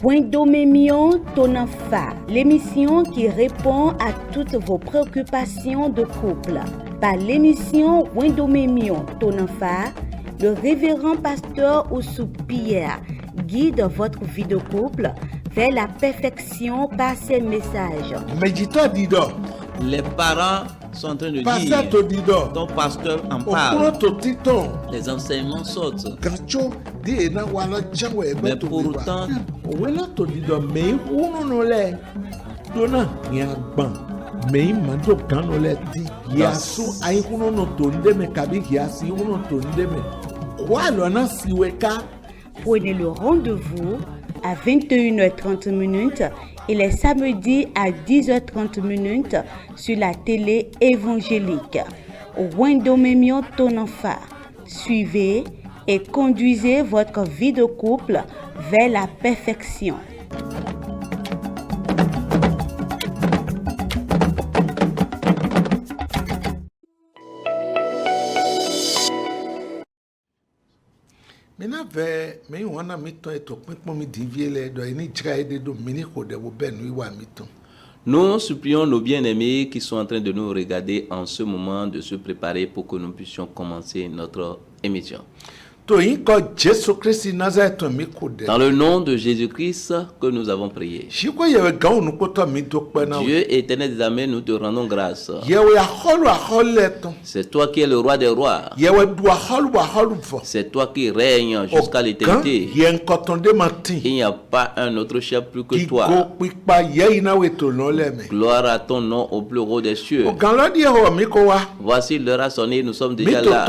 Wendomemion Tonanfa, l'émission qui répond à toutes vos préoccupations de couple. Par l'émission Wendomemion Tonanfa, le révérend pasteur Oussou Pierre guide votre vie de couple vers la perfection par ses messages. Les parents sont en train de dire, ton pasteur en parle, les enseignements sortent. Mais pour autant, prenez le rendez-vous à 21h30 et les samedis à 10h30 sur la télé évangélique. Wendomemion Tonanfa. Suivez et conduisez votre vie de couple vers la perfection. nous supplions nos bien-aimés qui sont en train de nous regarder en ce moment de se préparer pour que nous puissions commencer notre émission. Dans le nom de Jésus-Christ que nous avons prié. Dieu éternel des armées, nous te rendons grâce. C'est toi qui es le roi des rois. C'est toi qui règnes jusqu'à l'éternité. Il n'y a pas un autre chef plus que toi. Gloire à ton nom au plus haut des cieux. Voici l'heure a sonné, nous sommes déjà là.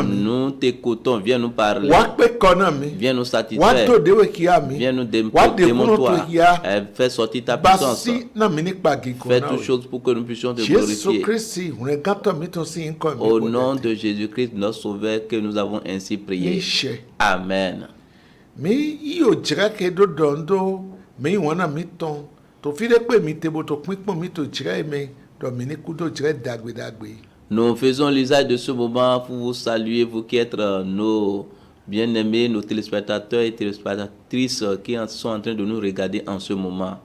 Nous t'écoutons. Viens nous parler. Viens nous satisfaire. Viens nous démontrer. Fais sortir ta puissance. Fais toutes choses pour que nous puissions te glorifier. Au nom de Jésus-Christ, notre Sauveur, que nous avons ainsi prié. Amen. Nous faisons l'usage de ce moment pour vous saluer, vous qui êtes nos bien-aimés, nos téléspectateurs et téléspectatrices qui sont en train de nous regarder en ce moment.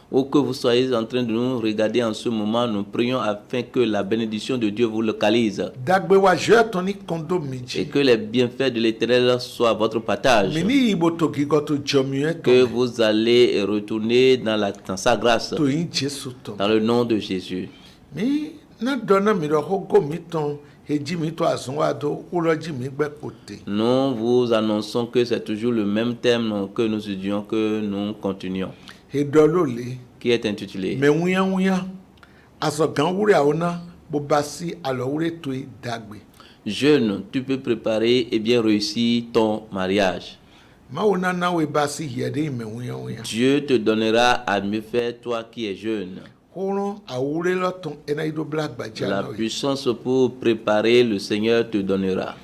Où que vous soyez en train de nous regarder en ce moment, nous prions afin que la bénédiction de Dieu vous localise et que les bienfaits de l'Éternel soient votre partage. Que vous allez retourner dans sa grâce dans le nom de Jésus. Nous vous annonçons que c'est toujours le même thème que nous étudions, que nous continuons, qui est intitulé Jeune, tu peux préparer et bien réussir ton mariage. Dieu te donnera à mieux faire, toi qui es jeune. La puissance pour préparer, le Seigneur te donnera.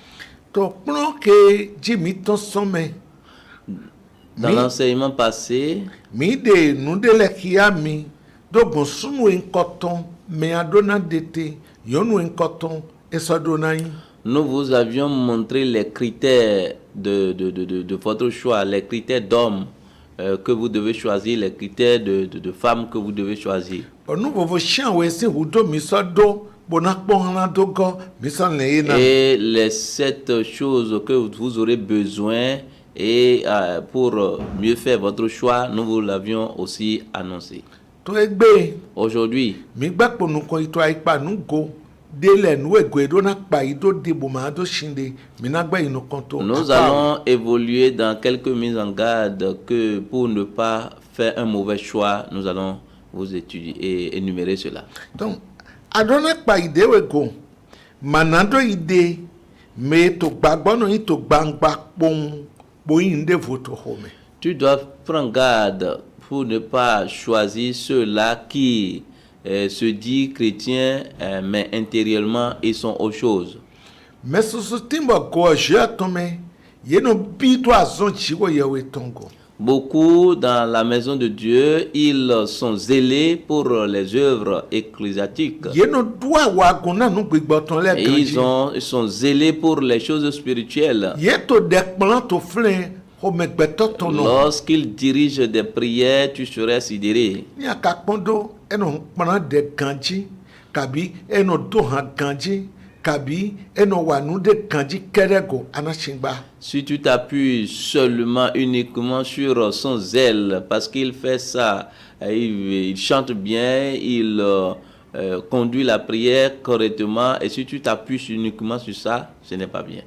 Dans l'enseignement passé, nous vous avions montré les critères de votre choix, les critères d'homme que vous devez choisir, les critères de femme que vous devez choisir. Et les 7 choses que vous aurez besoin et pour mieux faire votre choix, nous vous l'avions aussi annoncé. Aujourd'hui, nous allons évoluer dans quelques mises en garde que pour ne pas faire un mauvais choix, nous allons vous étudier et énumérer cela. Donc, manando ide me to gbagbono yi to gbangba pon boyin de votre home. Tu dois prendre garde pour ne pas choisir ceux-là qui se disent chrétiens, mais intérieurement ils sont autre chose. Mais ce timbo go je atome ye no bi to azon chiwo yewe tongo. Beaucoup dans la maison de Dieu, ils sont zélés pour les œuvres ecclésiastiques. Et ils sont zélés pour les choses spirituelles. Lorsqu'ils dirigent des prières, tu serais sidéré. Si tu t'appuies seulement uniquement sur son zèle, parce qu'il fait ça, il chante bien, il conduit la prière correctement, et si tu t'appuies uniquement sur ça, ce n'est pas bien.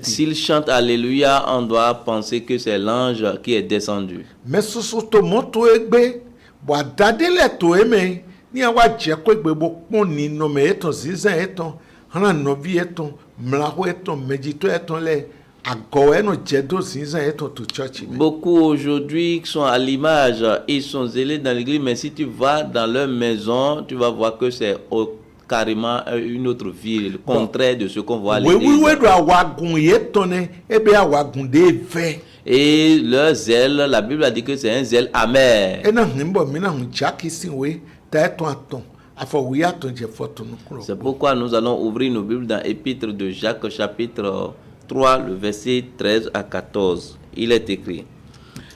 S'il chante Alléluia, on doit penser que c'est l'ange qui est descendu. Ni awa djeko gbebo pon ni no me eton zizan eton hana novi eton mlaho eton medito eton le ago eno djedo zizan eton to church. Beaucoup aujourd'hui sont à l'image, ils sont zélés dans l'église, mais si tu vas dans leur maison, tu vas voir que c'est carrément une autre vie, le contraire de ce qu'on voit à l'église. Et leur zèle, la Bible a dit que c'est un zèle amer. C'est pourquoi nous allons ouvrir nos Bibles dans l'Épître de Jacques, chapitre 3, le verset 13 à 14. Il est écrit: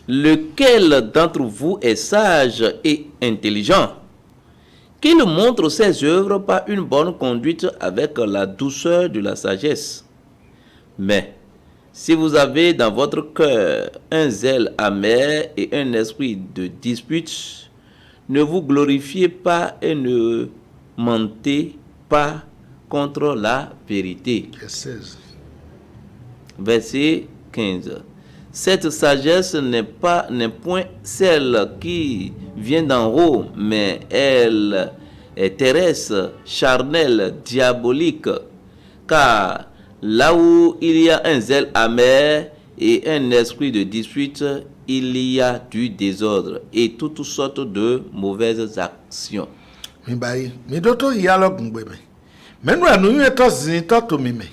lequel d'entre vous est sage et intelligent, qu'il montre ses œuvres par une bonne conduite avec la douceur de la sagesse. Mais si vous avez dans votre cœur un zèle amer et un esprit de dispute, ne vous glorifiez pas et ne mentez pas contre la vérité. Verset 15. Cette sagesse n'est point celle qui vient d'en haut, mais elle est terrestre, charnelle, diabolique. Car là où il y a un zèle amer et un esprit de dispute, il y a du désordre et toutes sortes de mauvaises actions. Mi doto yalo gungbe me. Menu anu eto zinto to mi me.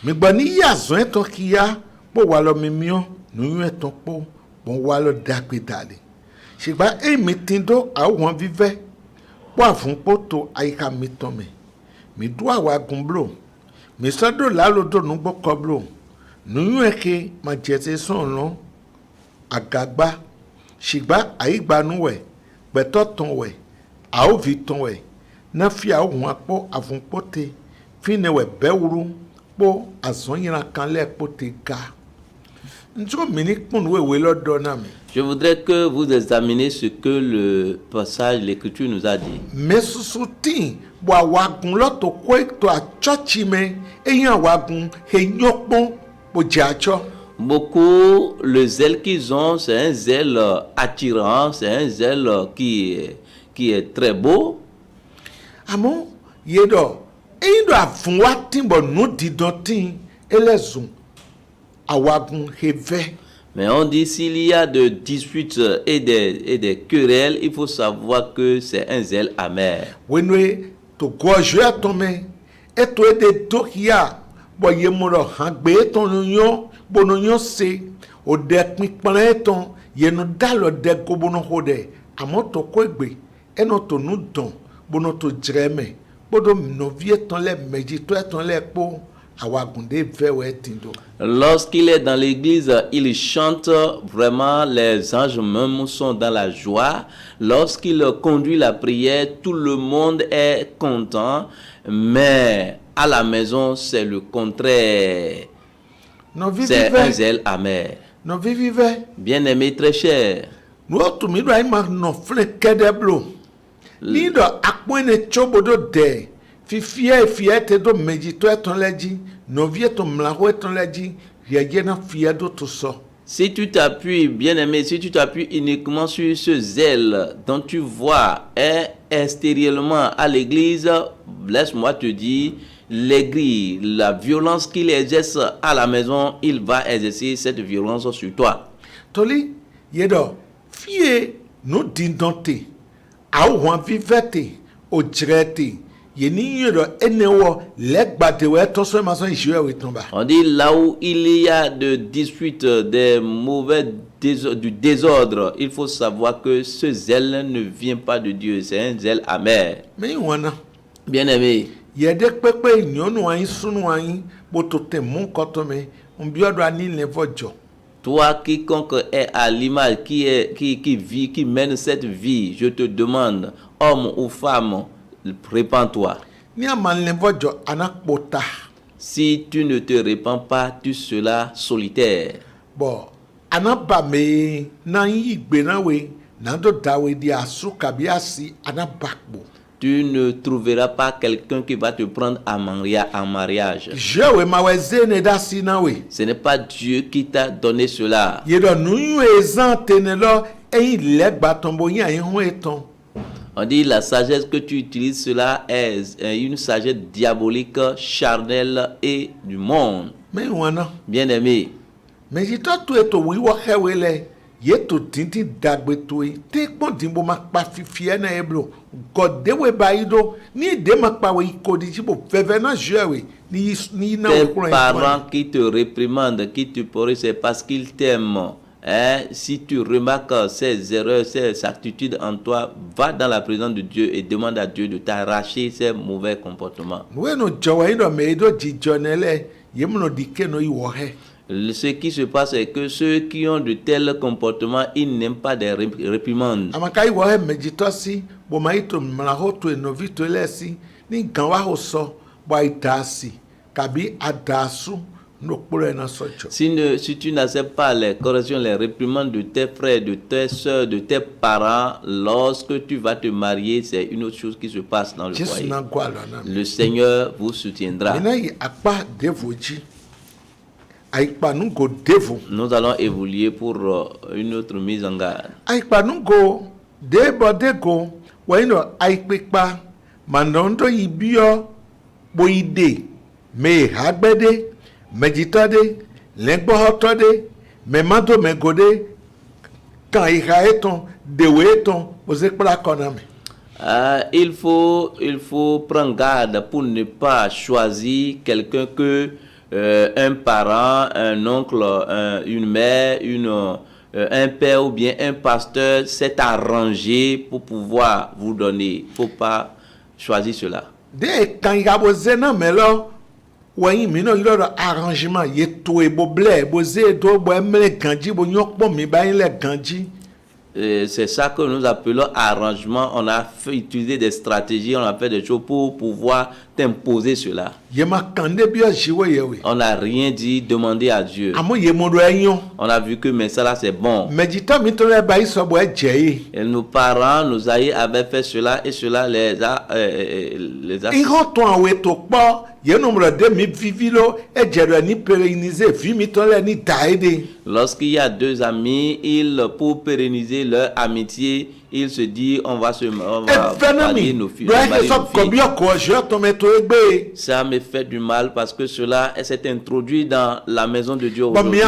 Mi gba ni yazon eto kiya po wa lo mi mion nu eto po bon wa lo dagbe dale. Sigba mi tindo awon vive po afun poto ayika mi ton me. Mi do awa gumblo. Mi sado la lo do nu gbo koblo. Nu eke ma jete son lo agagba sigba ayigbanu we beto ton we a o vi ton we na fi a ohun apo avunpote fine we bewuru po azonyira kan le pote ga njo mini pun we lodo na mi. Je voudrais que vous examiniez ce que le passage l'écriture nous a dit. Mais susuti bo awagun loto ko to a church me eyan awagun henyopon bo jacho. Beaucoup, le zèle qu'ils ont, c'est un zèle attirant, c'est un zèle qui est très beau. Amon, yedo, indo afunwa timbo no didotin elezun awagun heve. Mais on dit s'il y a de disputes et des querelles, il faut savoir que c'est un zèle amer. Wenwe to gojo atome eto ede tokia bo yemoro hagbe ton nyon bononyo se o de pin planeton yenu dalo de gobono hode amoto ko egbe eno to nu don bono to jreme bodo no vieton le meji to eton le po awagunde vewe tindo. Lorsqu'il est dans l'église, il chante vraiment, les anges même sont dans la joie. Lorsqu'il conduit la prière, tout le monde est content, mais à la maison, c'est le contraire. C'est un zèle amer. Bien-aimé, très cher. Si tu t'appuies, bien-aimé, si tu t'appuies uniquement sur ce zèle dont tu vois extérieurement à l'église, laisse-moi te dire, l'église, la violence qu'il exerce à la maison, il va exercer cette violence sur toi. Toli, yedo, fie no dindonte, au wan vivete, o drete, On dit là où il y a de disputes, des du désordre, il faut savoir que ce zèle ne vient pas de Dieu, c'est un zèle amer. Bien aimé. Toi, quiconque est à l'image, qui vit, qui mène cette vie, je te demande, homme ou femme, répands-toi. Si tu ne te répands pas, tu seras solitaire. Tu ne trouveras pas quelqu'un qui va te prendre en mariage. Ce n'est pas Dieu qui t'a donné cela. On dit la sagesse que tu utilises, cela est une sagesse diabolique, charnelle et du monde. Bien aimé. Tes parents qui te réprimandent, qui te pourrissent, c'est parce qu'ils t'aiment. Si tu remarques ces erreurs, ces attitudes en toi, va dans la présence de Dieu et demande à Dieu de t'arracher ces mauvais comportements. Ce qui se passe est que ceux qui ont de tels comportements, ils n'aiment pas des réprimandes. Si tu n'acceptes pas les corrections, les réprimandes de tes frères, de tes soeurs, de tes parents, lorsque tu vas te marier, c'est une autre chose qui se passe dans le foyer. Le Seigneur vous soutiendra. Nous allons évoluer pour une autre mise en garde. Il faut prendre garde pour ne pas choisir quelqu'un que un parent, un oncle, une mère, un père ou bien un pasteur s'est arrangé pour pouvoir vous donner. Il ne faut pas choisir cela. C'est ça que nous appelons arrangement. On a utilisé des stratégies, on a fait des choses pour pouvoir t'imposer cela. On n'a rien dit, demander à Dieu. On a vu que mais ça là c'est bon. Et nos parents, nos aïeux avaient fait cela et cela les a Lorsqu'il y a deux amis, pour pérenniser leur amitié, il se dit on va marier nos filles. Ça me fait du mal parce que cela s'est introduit dans la maison de Dieu aujourd'hui.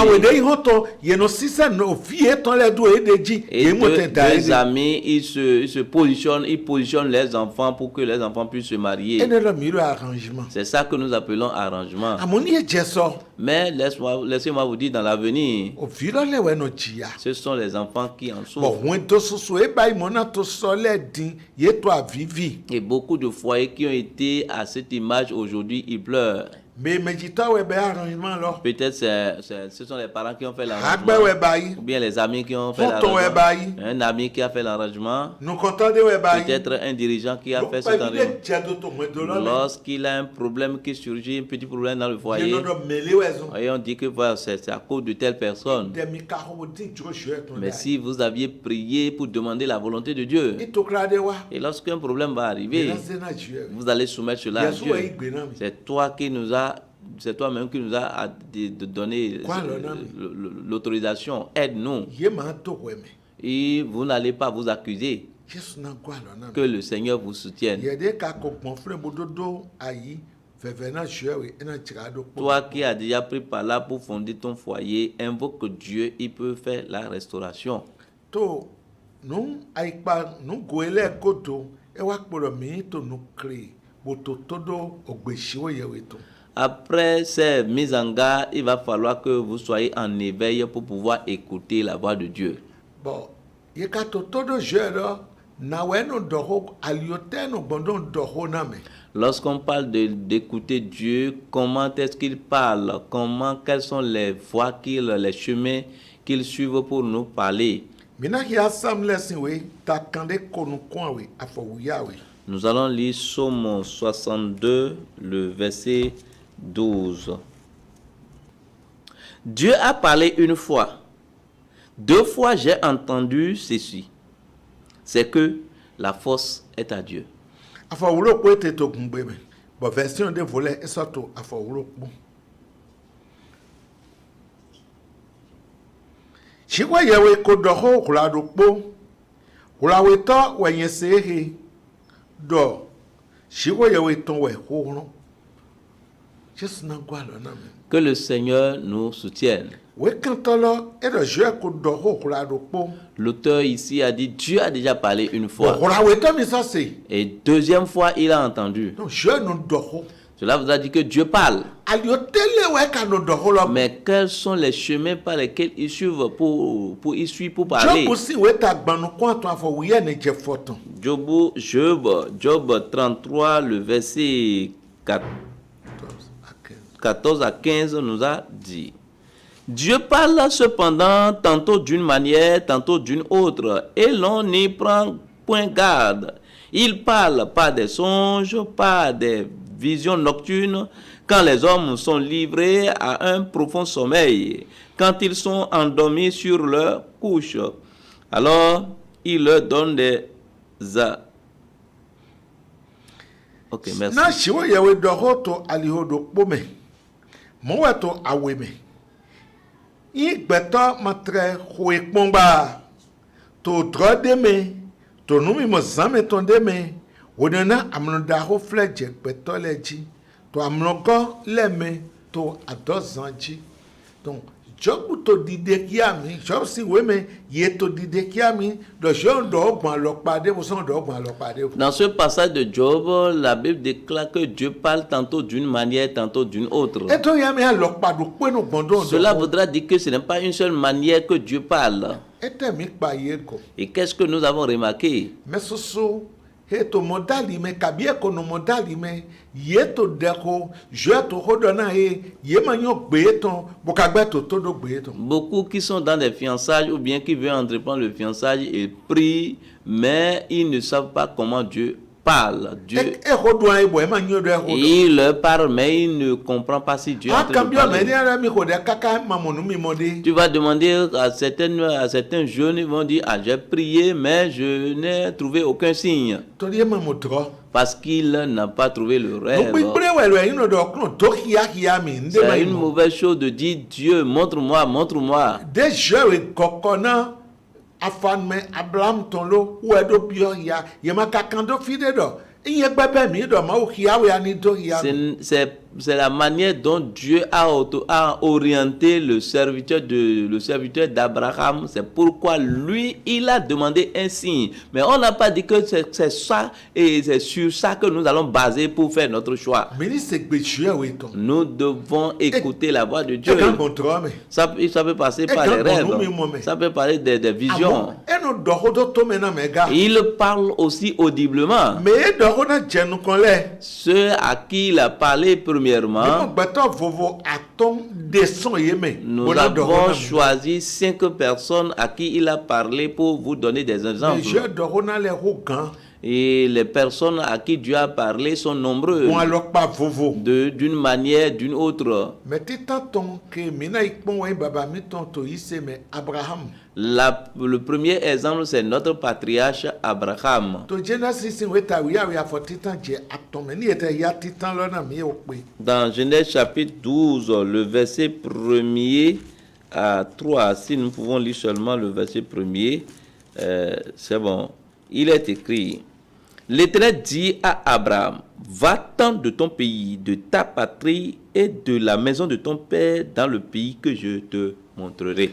Et deux amis, ils positionnent les enfants pour que les enfants puissent se marier. C'est ça que nous appelons arrangement. Mais laissez-moi vous dire, dans l'avenir, ce sont les enfants qui en souffrent. Et beaucoup de foyers qui ont été à cette image aujourd'hui, ils pleurent. Peut-être ce sont les parents qui ont fait l'arrangement, ou bien les amis qui ont fait l'arrangement, un ami qui a fait l'arrangement, peut-être un dirigeant qui a fait cet arrangement. Lorsqu'il a un problème qui surgit, un petit problème dans le foyer, et on dit que voilà, c'est à cause de telle personne. Mais si vous aviez prié pour demander la volonté de Dieu, et lorsqu'un problème va arriver, vous allez soumettre cela à Dieu. C'est toi-même qui nous a donné l'autorisation. Aide-nous. Et vous n'allez pas vous accuser. Que le Seigneur vous soutienne. Toi qui as déjà pris par là pour fonder ton foyer, invoque Dieu, il peut faire la restauration. Après ces mises en garde, il va falloir que vous soyez en éveil pour pouvoir écouter la voix de Dieu. Bon, lorsqu'on parle d'écouter Dieu, comment est-ce qu'il parle? Quels sont les voies les chemins qu'il suit pour nous parler? Nous allons lire Psaume 62, le verset 12. Dieu a parlé une fois. 2 fois j'ai entendu ceci. C'est que la force est à Dieu. Que le Seigneur nous soutienne. L'auteur ici a dit Dieu a déjà parlé une fois. Et 2e fois, il a entendu. Cela vous a dit que Dieu parle. Mais quels sont les chemins par lesquels il suit pour parler? Job 33, le verset 14 à 15 nous a dit. Dieu parle cependant tantôt d'une manière, tantôt d'une autre, et l'on n'y prend point garde. Il parle par des songes, par des visions nocturnes, quand les hommes sont livrés à un profond sommeil, quand ils sont endormis sur leur couche. Alors, il leur donne des... Ok, merci. Igbeto matre hoe kpongba to drodeme to numi mo zame tondeme wonana amnoda ho fleje gbeto leji to amnogo leme to adozanji donc Job to dide kiami Job si weme ye to dide kiami do jon do ogban lo pade wo son do ogban lo pade. Dans ce passage de Job, la Bible déclare que Dieu parle tantôt d'une manière, tantôt d'une autre. Cela voudra dire que ce n'est pas une seule manière que Dieu parle. Et qu'est-ce que nous avons remarqué? Heto modali me kabie kono modali me yeto deko jeto hodona yemanyo gbeton bokagbeto todo gbeton. Beaucoup qui sont dans des fiançailles ou bien qui veulent entreprendre le fiançailles et prient, mais ils ne savent pas comment Dieu parle. Dieu. Il leur parle, mais il ne comprend pas si Dieu est en train de parler. Tu vas demander à certains jeunes, ils vont dire, j'ai prié, mais je n'ai trouvé aucun signe. Parce qu'il n'a pas trouvé le rêve. C'est une mauvaise chose de dire, Dieu, montre-moi, montre-moi. Afanme Abraham tonlo ou edo bio ya yema kakando fide do iye bebe mi do ma o hiawe ani do ya. C'est la manière dont Dieu a orienté le serviteur d'Abraham. C'est pourquoi lui, il a demandé un signe. Mais on n'a pas dit que c'est ça et c'est sur ça que nous allons baser pour faire notre choix. Nous devons écouter la voix de Dieu. Ça peut passer par les rêves. Ça peut parler des visions. Il parle aussi audiblement. Ceux à qui il a parlé premièrement, nous avons choisi 5 personnes à qui il a parlé pour vous donner des exemples. Et les personnes à qui Dieu a parlé sont nombreuses, d'une manière, d'une autre. Le premier exemple, c'est notre patriarche Abraham. Dans Genèse chapitre 12, le verset 1er à 3, si nous pouvons lire seulement le verset 1er, c'est bon. Il est écrit: L'Éternel dit à Abraham, va-t'en de ton pays, de ta patrie et de la maison de ton père dans le pays que je te montrerai.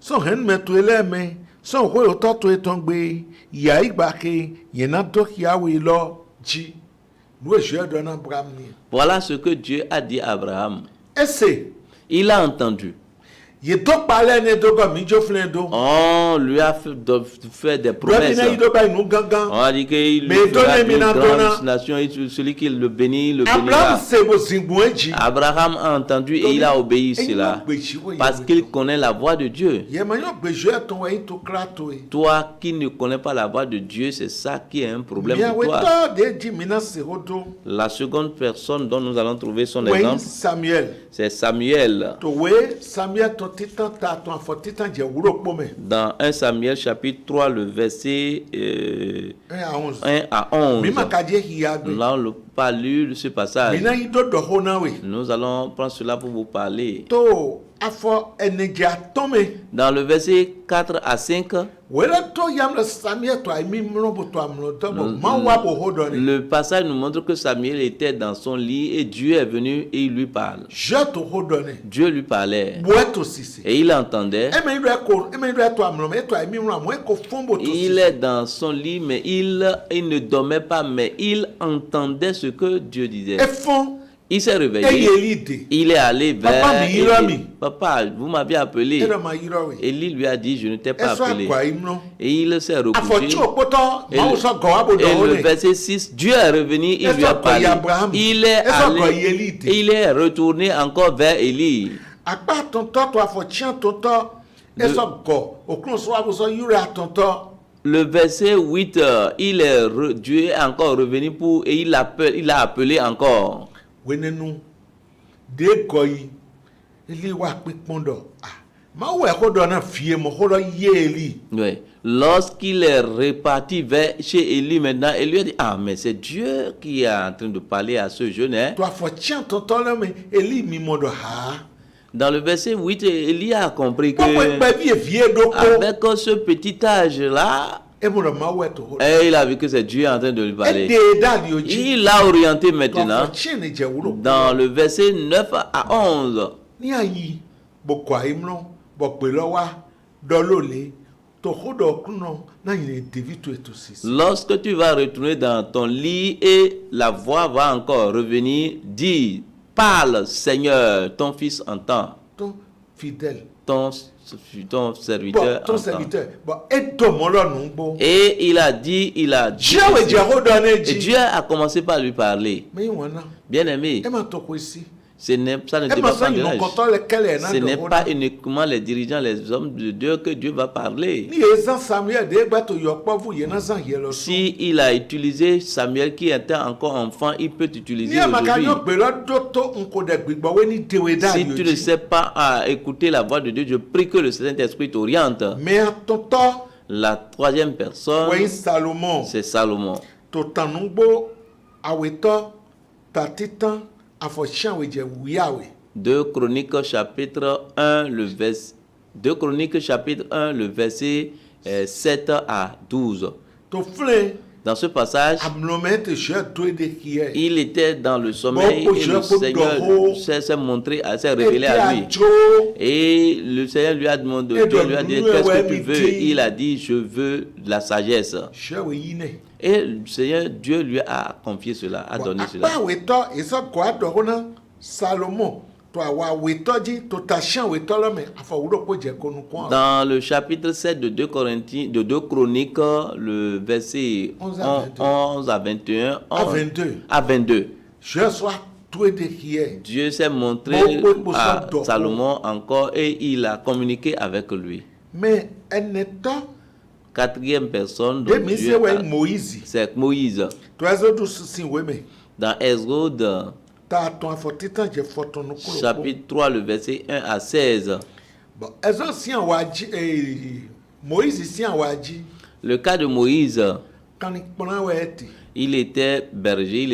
Son hen metu eleme, son ho otato etongbe, ya igbake, yena dok yawe lo ji. Nous je donne Abraham. Voilà ce que Dieu a dit à Abraham. Il a entendu. On lui a fait des promesses. On a dit qu'il lui fera une grande nation et celui qui le bénit, le bénira. Abraham a entendu et il a obéi cela. Parce qu'il connaît la voix de Dieu. Toi qui ne connais pas la voix de Dieu, c'est ça qui est un problème pour toi. La seconde personne dont nous allons trouver son exemple, c'est Samuel. Dans 1 Samuel chapitre 3, le verset 1 à 11. Nous n'allons pas lu ce passage. Nous allons prendre cela pour vous parler. Dans le verset 4 à 5, le passage nous montre que Samuel était dans son lit et Dieu est venu et il lui parle. Dieu lui parlait et il entendait. Il est dans son lit mais il ne dormait pas, mais il entendait ce que Dieu disait. Il s'est réveillé. Il est allé vers Élie. Papa, vous m'avez appelé. Élie lui a dit, je ne t'ai pas appelé. Et il s'est recouché. Et le verset 6, Dieu est revenu, il lui a parlé. Il est allé, il est retourné encore vers Élie. Le verset 8, Dieu est encore revenu et il a appelé encore. Oui. Lorsqu'il est reparti chez Élie maintenant, il lui a dit, ah mais c'est Dieu qui est en train de parler à ce jeune. Hein? Dans le verset 8, Élie a compris que avec ce petit âge-là, et il a vu que c'est Dieu en train de lui parler. Il l'a orienté maintenant dans le verset 9 à 11. Lorsque tu vas retourner dans ton lit et la voix va encore revenir, dis, parle Seigneur, ton fils entend. Ton fidèle. Ton serviteur. Et il a dit, et Dieu a commencé par lui parler. Bien aimé, ça ne dépend pas de l'âge. Ce n'est pas uniquement les dirigeants, les hommes de Dieu que Dieu va parler. Si il a utilisé Samuel qui était encore enfant, il peut t'utiliser aujourd'hui. Si tu ne sais pas écouter la voix de Dieu, je prie que le Saint-Esprit t'oriente. La troisième personne, c'est Salomon. 2 Chroniques chapitre 1, le verset 7 à 12. Dans ce passage, il était dans le sommeil et le Seigneur s'est montré, s'est révélé à lui. Et le Seigneur lui a demandé, Dieu lui a dit, qu'est-ce que tu veux? Il a dit, je veux de la sagesse. Et le Seigneur, Dieu lui a confié cela, a donné cela. Dans le chapitre 7 de 2 Chroniques, le verset 11 à 21, à 22. Dieu s'est montré à Salomon encore et il a communiqué avec lui. Mais quatrième personne, c'est Moïse. Dans Exode, chapitre 3, le verset 1 à 16. Le cas de Moïse, il était berger,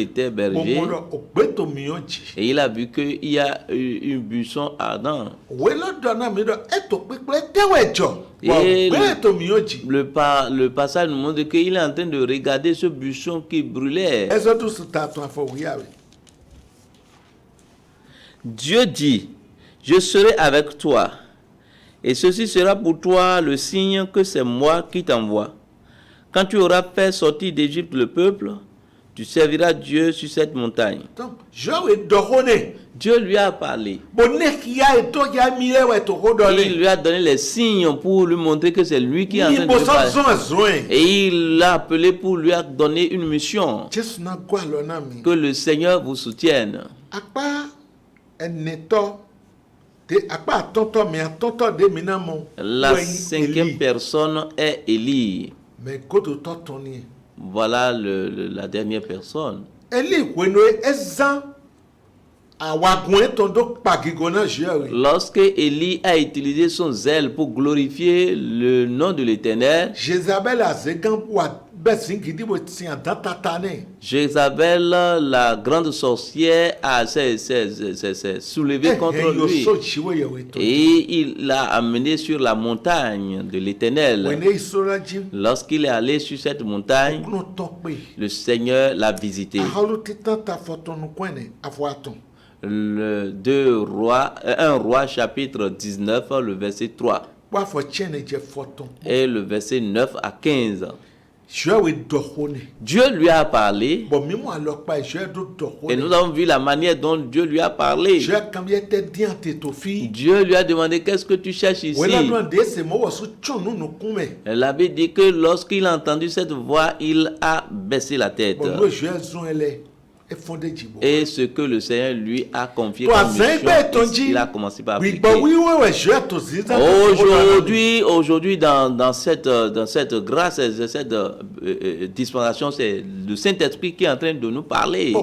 et il a vu qu'il y a un buisson ardent. Et le passage nous montre qu'il est en train de regarder ce buisson qui brûlait. Dieu dit, je serai avec toi Et ceci sera pour toi le signe que c'est moi qui t'envoie. Quand tu auras fait sortir d'Égypte le peuple, tu serviras Dieu sur cette montagne. Dieu lui a parlé. Il lui a donné les signes pour lui montrer que c'est lui qui est en train de lui parler. Et il l'a appelé pour lui donner une mission. Que le Seigneur vous soutienne. La cinquième personne est Élie. Voilà la dernière personne. Lorsque Élie a utilisé son zèle pour glorifier le nom de l'Éternel, Jézabel, la grande sorcière, s'est soulevée contre lui et il l'a amené sur la montagne de l'Éternel. Lorsqu'il est allé sur cette montagne, le Seigneur l'a visité. Le 1 Roi chapitre 19, le verset 3 et le verset 9 à 15. Dieu lui a parlé et nous avons vu la manière dont Dieu lui a parlé. Dieu lui a demandé qu'est-ce que tu cherches ici. Elle avait dit que lorsqu'il a entendu cette voix, il a baissé la tête. Et ce que le Seigneur lui a confié comme mission, il a commencé par appliquer. Aujourd'hui, dans cette grâce, cette dispensation, c'est le Saint-Esprit qui est en train de nous parler.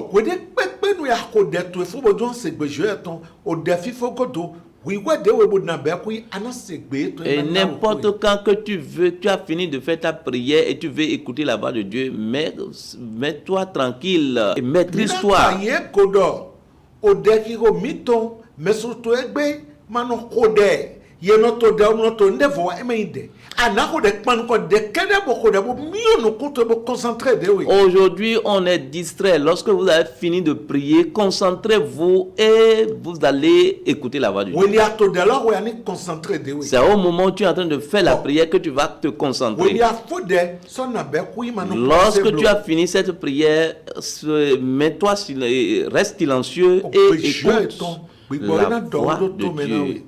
Et n'importe quand que tu as fini de faire ta prière et tu veux écouter la voix de Dieu, mets-toi tranquille et maîtrise-toi. Aujourd'hui, on est distrait. Lorsque vous avez fini de prier, concentrez-vous et vous allez écouter la voix de Dieu. C'est au moment où tu es en train de faire la prière que tu vas te concentrer. Lorsque tu as fini cette prière, mets-toi, reste silencieux et écoute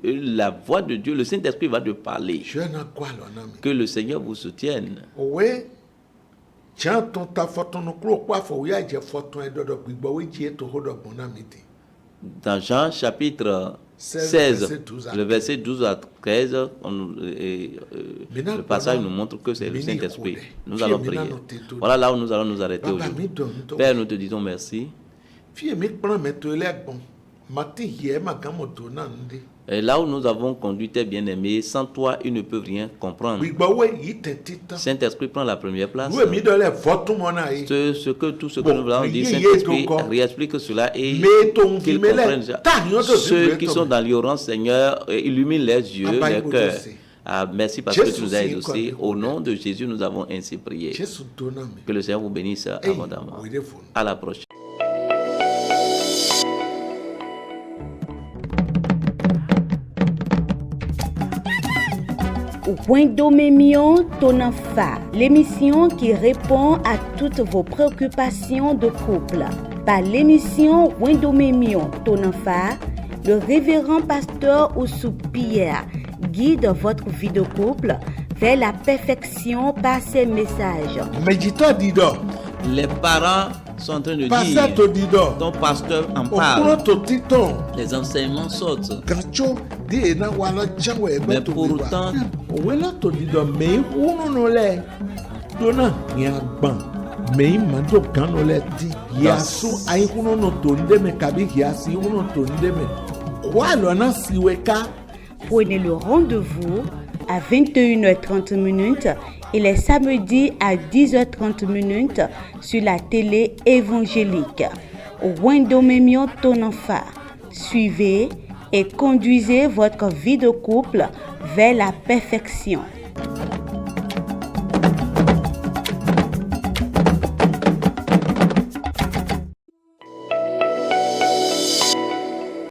la voix de Dieu, le Saint-Esprit va te parler. Que le Seigneur vous soutienne. Dans Jean chapitre 16, le verset 12 à 13, le passage nous montre que c'est le Saint-Esprit. Nous allons prier. Voilà là où nous allons nous arrêter aujourd'hui. Père, nous te disons merci. Et là où nous avons conduit tes bien-aimés, sans toi, ils ne peuvent rien comprendre. Saint-Esprit prend la première place. Tout ce que nous avons dit, Saint-Esprit réexplique cela et qu'ils comprennent. Ceux qui sont dans l'ignorance, Seigneur, illumine les yeux, les cœurs. Merci parce que tu nous as exaucés. Au nom de Jésus, nous avons ainsi prié. Que le Seigneur vous bénisse abondamment. À la prochaine. Wendomemion Tonanfa, l'émission qui répond à toutes vos préoccupations de couple. Par l'émission Wendomemion Tonanfa, le révérend pasteur Oussou Pierre guide votre vie de couple vers la perfection par ses messages. Les parents sont en train de dire, ton pasteur en parle, les enseignements sortent. Mais pourtant, prenez le rendez-vous à 21h30 et les samedis à 10h30 sur la télé évangélique. Wendomemion Tonanfa. Suivez et conduisez votre vie de couple vers la perfection.